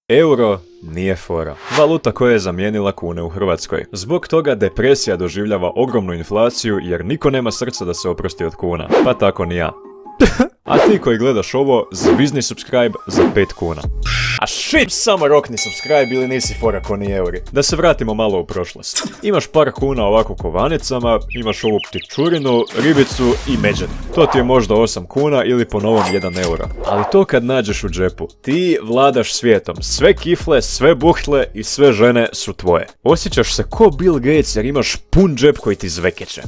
Euro nije fora. Valuta koja je zamijenila kune u Hrvatskoj. Zbog toga depresija doživljava ogromnu inflaciju jer niko nema srca da se oprosti od kuna. Pa tako ni ja. A ti koji gledaš ovo, zvizni subscribe za 5 kuna. A shit, samo rokni subscribe ili nisi fora ko ni euri. Da se vratimo malo u prošlost. Imaš par kuna ovako kovanicama, imaš ovu ptičurinu, ribicu i međet. To ti je možda 8 kuna ili po novom 1 euro. Ali to kad nađeš u džepu, ti vladaš svijetom. Sve kifle, sve buhtle i sve žene su tvoje. Osjećaš se ko Bill Gates jer imaš pun džep koji ti zvekeće.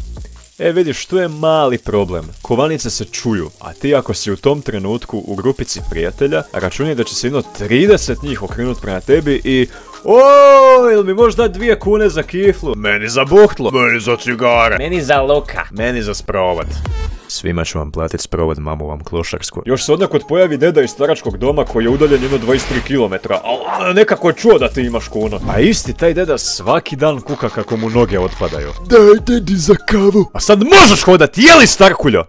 E vidiš, tu je mali problem. Kovanice se čuju, a ti ako si u tom trenutku u grupici prijatelja, računaj da će se jedno 30 njih okrenut prema tebi i ooo, ili mi možeš dati 2 kune za kiflu? Meni za buhtlo. Meni za cigare. Meni za luka. Meni za sprovod. Svima ću vam platit sprovod, mamu vam klošarsku. Još se odnakot pojavi deda iz staračkog doma koji je udaljen jedno 23 km, ali nekako je čuo da ti imaš kunu. A isti taj deda svaki dan kuka kako mu noge otpadaju. Daj dedi za kavu. A sad možeš hodat, jeli starkuljo?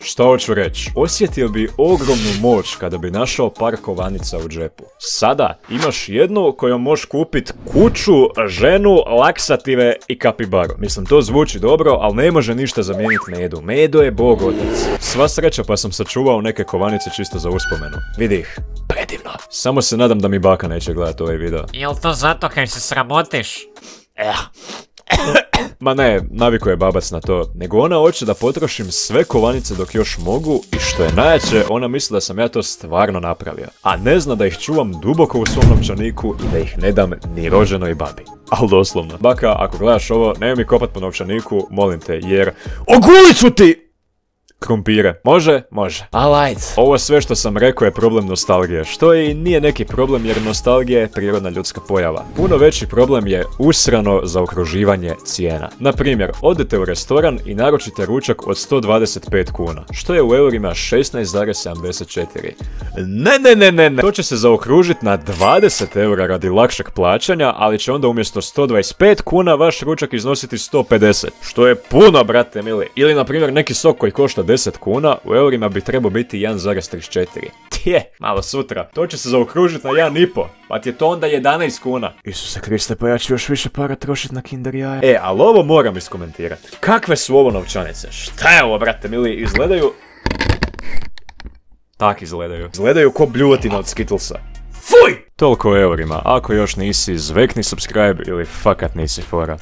Šta hoću reći? Osjetio bi ogromnu moć kada bi našao par kovanica u džepu. Sada imaš jednu kojom možeš kupit kuću, ženu, laksative i kapibaru. Mislim, to zvuči dobro, ali ne može ništa zamijeniti medu. Medo je bog otac. Sva sreća pa sam sačuvao neke kovanice čisto za uspomenu. Vidi ih. Predivno. Samo se nadam da mi baka neće gledati ovaj video. Jel to zato kaj se sramotiš? Ma ne, navikuje babac na to, nego ona hoće da potrošim sve kovanice dok još mogu i što je najjače, ona misli da sam ja to stvarno napravio. A ne zna da ih čuvam duboko u svom novčaniku i da ih ne dam ni rođenoj babi. Al doslovno. Baka, ako gledaš ovo, nemoj mi kopat po novčaniku, molim te, jer ogulit ću ti krumpire. Može? Može. Alright. Ovo sve što sam rekao je problem nostalgije, što i nije neki problem jer nostalgija je prirodna ljudska pojava. Puno veći problem je usrano zaokruživanje cijena. Na primjer, odete u restoran i naručite ručak od 125 kuna, što je u eurima 16,74. Ne. To će se zaokružiti na 20 eura radi lakšeg plaćanja, ali će onda umjesto 125 kuna vaš ručak iznositi 150, što je puno, brate mili. Ili na primjer neki sok koji košta 10 kuna, u eurima bi trebao biti 1,34. Tje, malo sutra. To će se zaokružiti na 1,5. Pa ti je to onda 11 kuna. Isuse Kriste, pa ja ću još više para trošiti na Kinder jaje. Ali ovo moram iskomentirati. Kakve su ovo novčanice? Šta je ovo, brate mili? Izgledaju... Tak izgledaju. Izgledaju ko bljuvotina od Skittlesa. Fuj! Toliko o eurima. Ako još nisi, zvekni subscribe ili fakat nisi fora.